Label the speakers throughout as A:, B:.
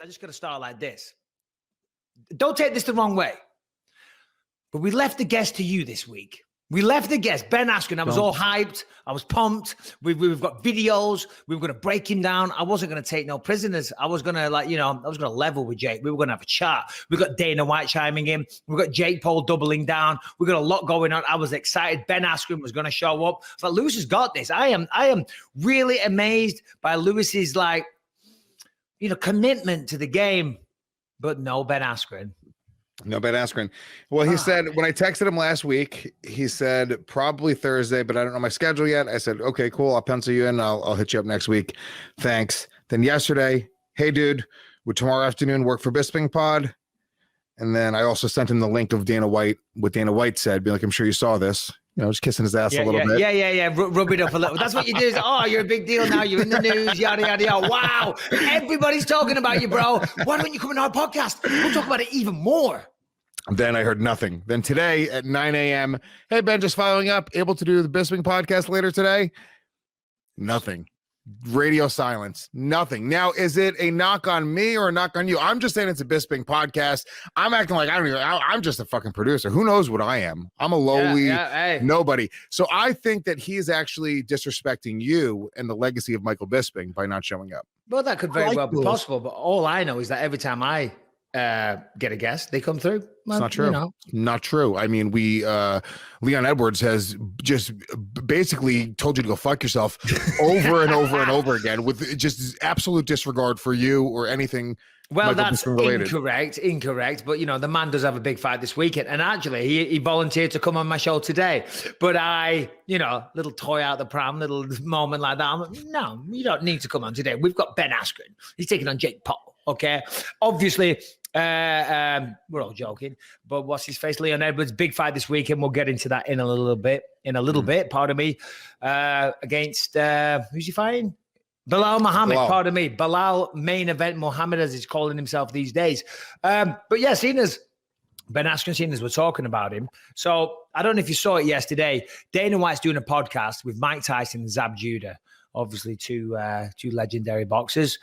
A: I just got to start like this. Don't take this the wrong way, but we left the guest to you this week. We left the guest, Ben Askren. I was all hyped. I was pumped. We've got videos. We were going to break him down. I wasn't going to take no prisoners. I was going to, I was going to level with Jake. We were going to have a chat. We got Dana White chiming in. We got Jake Paul doubling down. We got a lot going on. I was excited. Ben Askren was going to show up. But Lewis has got this. I am really amazed by Lewis's, commitment to the game. But no Ben Askren.
B: No, Ben Askren. Well, he said, when I texted him last week, he said probably Thursday, but I don't know my schedule yet. I said, okay, cool. I'll pencil you in. I'll hit you up next week. Thanks. Then yesterday, hey, dude, would tomorrow afternoon work for Bisping Pod? And then I also sent him the link of Dana White, what Dana White said. Be like, I'm sure you saw this. Just kissing his ass a little bit.
A: Yeah. Rub it up a little. That's what you do. Oh, you're a big deal now. You're in the news, yada, yada, yada. Wow. Everybody's talking about you, bro. Why don't you come on our podcast? We'll talk about it even more.
B: Then I heard nothing. Then today at 9 a.m., hey, Ben, just following up, able to do the Bisping podcast later today? Nothing. Radio silence. Nothing. Now, is it a knock on me or a knock on you? I'm just saying it's a Bisping podcast. I'm acting like I'm just a fucking producer. Who knows what I am? I'm a lowly nobody. So I think that he is actually disrespecting you and the legacy of Michael Bisping by not showing up.
A: Well, that could very well be possible. But all I know is that every time I get a guest, they come through.
B: It's not true. Not true. I mean, Leon Edwards has just basically told you to go fuck yourself over and over and over again with just absolute disregard for you or anything.
A: Well, that's incorrect. But, the man does have a big fight this weekend. And actually, he volunteered to come on my show today. But little toy out the pram, little moment like that. I'm like, no, you don't need to come on today. We've got Ben Askren. He's taking on Jake Paul. Okay. Obviously, we're all joking. But what's his face? Leon Edwards, big fight this weekend. We'll get into that in a little bit. Pardon me. Against, who's he fighting? Bilal Muhammad, pardon me. Bilal main event Muhammad, as he's calling himself these days. But yeah, seeing as Ben Askren, seeing as we're talking about him. So I don't know if you saw it yesterday. Dana White's doing a podcast with Mike Tyson and Zab Judah, obviously two legendary boxers.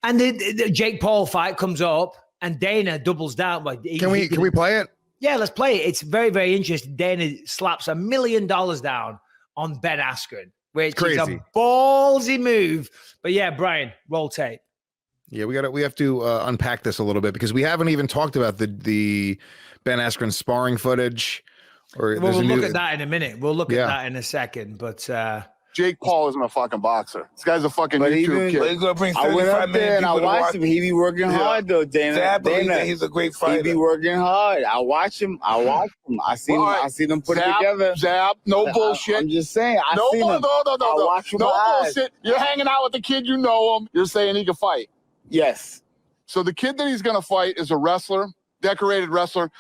A: And the Jake Paul fight comes up and Dana doubles down.
B: Can we play it?
A: Yeah, let's play it. It's very, very interesting. Dana slaps $1 million down on Ben Askren, which is a ballsy move. But yeah, Brian, roll tape.
B: Yeah, we have to unpack this a little bit because we haven't even talked about the Ben Askren sparring footage. We'll
A: look at that in a minute. We'll look at that in a second. But
C: Jake Paul isn't a fucking boxer. This guy's a fucking YouTube kid.
D: He's gonna bring
E: I went up there and I watched him. He be working hard though, Dana.
D: He's a great fighter.
E: He be working hard. I watch him. I see them put it together.
C: Zap, no bullshit.
E: I'm just saying. No
C: bullshit. You're hanging out with the kid, you know him. You're saying he can fight.
E: Yes.
C: So the kid that he's gonna fight is a wrestler, decorated wrestler,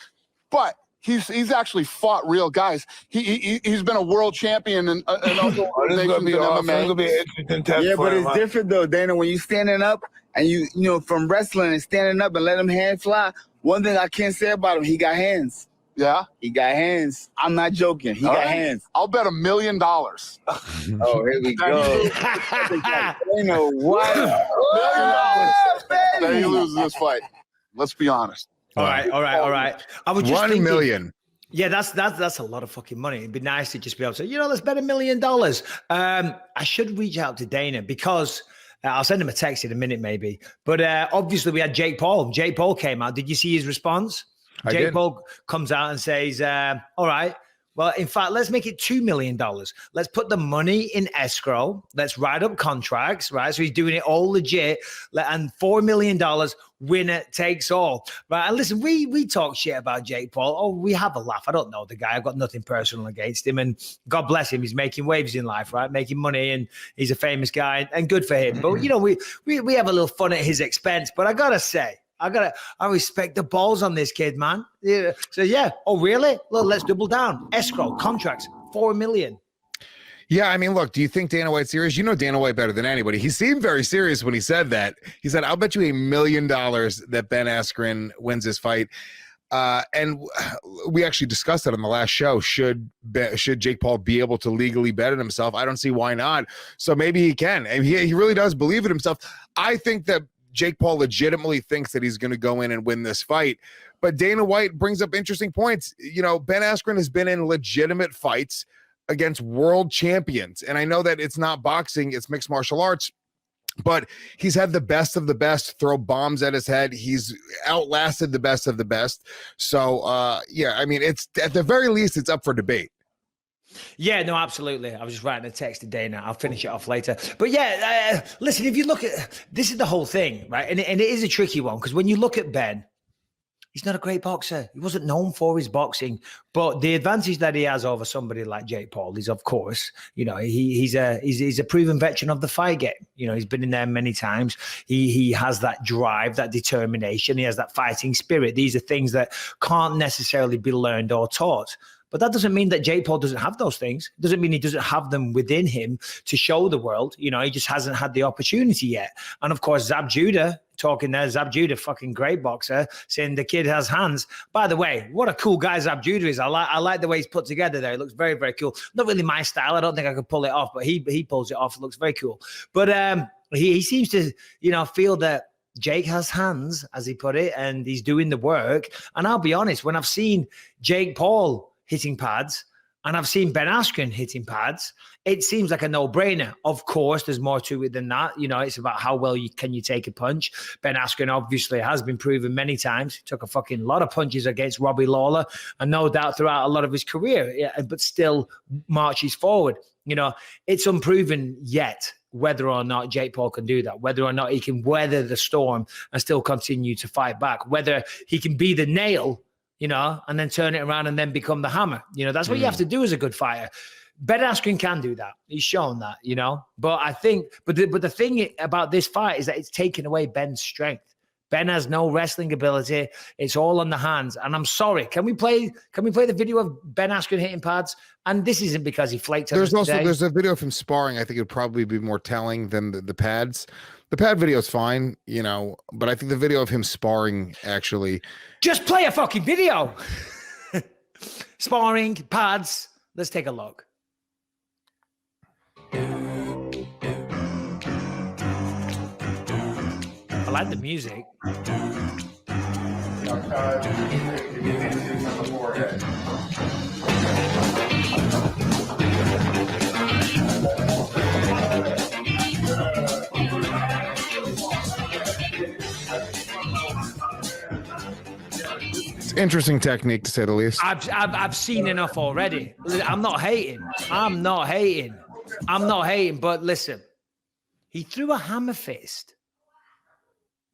C: but he's actually fought real guys. He's been a world champion in other organizations in MMA.
E: Yeah, but it's different though, Dana. When you standing up and you from wrestling and standing up and let him hand fly. One thing I can't say about him, he got hands.
C: Yeah,
E: he got hands. I'm not joking. He got hands.
C: I'll bet $1 million.
E: Oh, here we go. Dana, what?
C: Then he loses this fight. Let's be honest.
A: All right. I was just
B: $1 million.
A: Yeah, that's a lot of fucking money. It'd be nice to just be able to say, let's bet $1 million. I should reach out to Dana because I'll send him a text in a minute, maybe. But obviously, we had Jake Paul. Jake Paul came out. Did you see his response? Jake Paul comes out and says, all right, well, in fact, let's make it $2 million. Let's put the money in escrow. Let's write up contracts, right? So he's doing it all legit. And $4 million, winner takes all. Right? And listen, we talk shit about Jake Paul. Oh, we have a laugh. I don't know the guy. I've got nothing personal against him. And God bless him. He's making waves in life, right? Making money. And he's a famous guy. And good for him. But, we have a little fun at his expense. But I got to say, I respect the balls on this kid, man. Yeah. So yeah. Oh, really? Well, let's double down. Escrow contracts, $4 million.
B: Yeah, I mean, look, do you think Dana White's serious? You know Dana White better than anybody. He seemed very serious when he said that. He said, I'll bet you $1 million that Ben Askren wins this fight. And we actually discussed that on the last show. Should Jake Paul be able to legally bet on himself? I don't see why not. So maybe he can. And he really does believe in himself. I think that Jake Paul legitimately thinks that he's going to go in and win this fight. But Dana White brings up interesting points. Ben Askren has been in legitimate fights against world champions. And I know that it's not boxing, it's mixed martial arts, but he's had the best of the best throw bombs at his head. He's outlasted the best of the best. So, it's at the very least, it's up for debate.
A: Yeah, no, absolutely. I was just writing a text to Dana. I'll finish it off later. But yeah, listen, if you look at, this is the whole thing, right? And it is a tricky one, because when you look at Ben, he's not a great boxer. He wasn't known for his boxing, but the advantage that he has over somebody like Jake Paul is, of course, he's a proven veteran of the fight game. He's been in there many times. He has that drive, that determination. He has that fighting spirit. These are things that can't necessarily be learned or taught. But that doesn't mean that Jake Paul doesn't have those things. It doesn't mean he doesn't have them within him to show the world. He just hasn't had the opportunity yet. And of course, Zab Judah, fucking great boxer, saying the kid has hands. By the way, what a cool guy Zab Judah is. I like the way he's put together there. It looks very, very cool. Not really my style. I don't think I could pull it off, but he pulls it off. It looks very cool. But he seems to, feel that Jake has hands, as he put it, and he's doing the work. And I'll be honest, when I've seen Jake Paul hitting pads and I've seen Ben Askren hitting pads, it seems like a no-brainer. Of course, there's more to it than that. It's about how well can you take a punch. Ben Askren obviously has been proven many times. He took a fucking lot of punches against Robbie Lawler, and no doubt throughout a lot of his career, but still marches forward. It's unproven yet whether or not Jake Paul can do that, whether or not he can weather the storm and still continue to fight back, whether he can be the nail, and then turn it around and then become the hammer. That's what you have to do as a good fighter. Ben Askren can do that. He's shown that, But I think, but the thing about this fight is that it's taken away Ben's strength. Ben has no wrestling ability. It's all on the hands. And I'm sorry. Can we play the video of Ben Askren hitting pads? And this isn't because he flaked.
B: There's a video of him sparring. I think it would probably be more telling than the pads. The pad video is fine, but I think the video of him sparring actually.
A: Just play a fucking video. Sparring, pads. Let's take a look. I like the music.
B: It's interesting technique, to say the least.
A: I've seen enough already. I'm not hating. But listen, he threw a hammer fist.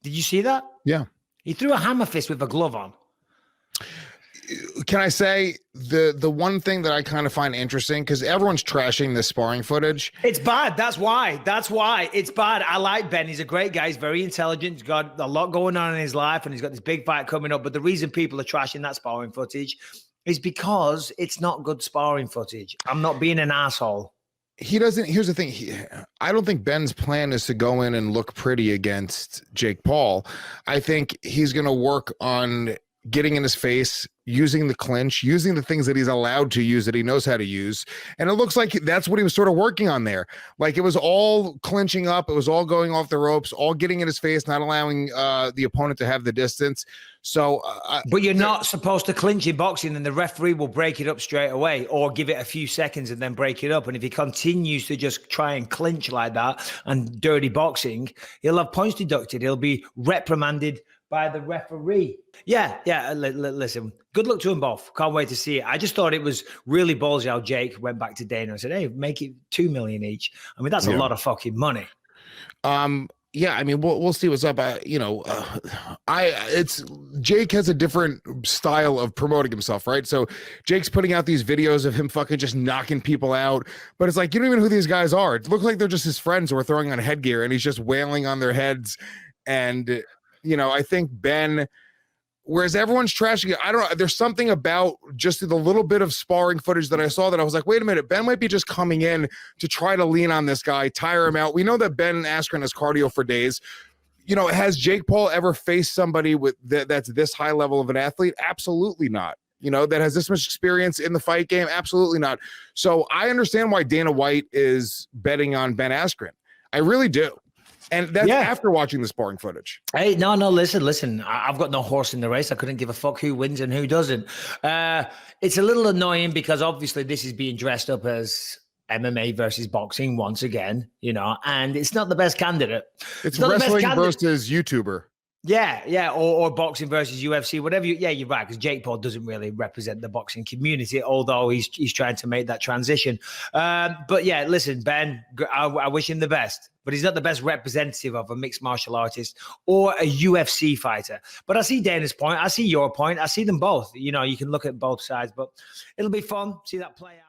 A: Did you see that?
B: Yeah.
A: He threw a hammer fist with a glove on.
B: Can I say the one thing that I kind of find interesting, because everyone's trashing this sparring footage.
A: It's bad. That's why it's bad. I like Ben. He's a great guy. He's very intelligent. He's got a lot going on in his life, and he's got this big fight coming up. But the reason people are trashing that sparring footage is because it's not good sparring footage. I'm not being an asshole.
B: Here's the thing. I don't think Ben's plan is to go in and look pretty against Jake Paul. I think he's going to work on getting in his face, using the clinch, using the things that he's allowed to use, that he knows how to use. And it looks like that's what he was sort of working on there. Like, it was all clinching up. It was all going off the ropes, all getting in his face, not allowing the opponent to have the distance. So,
A: but you're not supposed to clinch in boxing, and the referee will break it up straight away, or give it a few seconds and then break it up. And if he continues to just try and clinch like that and dirty boxing, he'll have points deducted. He'll be reprimanded by the referee. Yeah. Listen, good luck to them both. Can't wait to see it. I just thought it was really ballsy how Jake went back to Dana and said, "Hey, make it $2 million each." I mean, that's a lot of fucking money.
B: Yeah, I mean, we'll see what's up. Jake has a different style of promoting himself, right? So Jake's putting out these videos of him fucking just knocking people out, but it's like, you don't even know who these guys are. It looks like they're just his friends who are throwing on headgear, and he's just wailing on their heads. And I think Ben, whereas everyone's trashing it, I don't know. There's something about just the little bit of sparring footage that I saw that I was like, wait a minute, Ben might be just coming in to try to lean on this guy, tire him out. We know that Ben Askren has cardio for days. Has Jake Paul ever faced somebody with that's this high level of an athlete? Absolutely not. That has this much experience in the fight game? Absolutely not. So I understand why Dana White is betting on Ben Askren. I really do. And that's after watching the sparring footage.
A: Hey, no, listen. I've got no horse in the race. I couldn't give a fuck who wins and who doesn't. It's a little annoying because obviously this is being dressed up as MMA versus boxing once again, and it's not the best candidate.
B: It's wrestling versus YouTuber.
A: Yeah, or boxing versus UFC, whatever. You're right, because Jake Paul doesn't really represent the boxing community, although he's trying to make that transition. But yeah, listen, Ben, I wish him the best, but he's not the best representative of a mixed martial artist or a UFC fighter. But I see Dana's point, I see your point, I see them both. You can look at both sides, but it'll be fun, see that play out.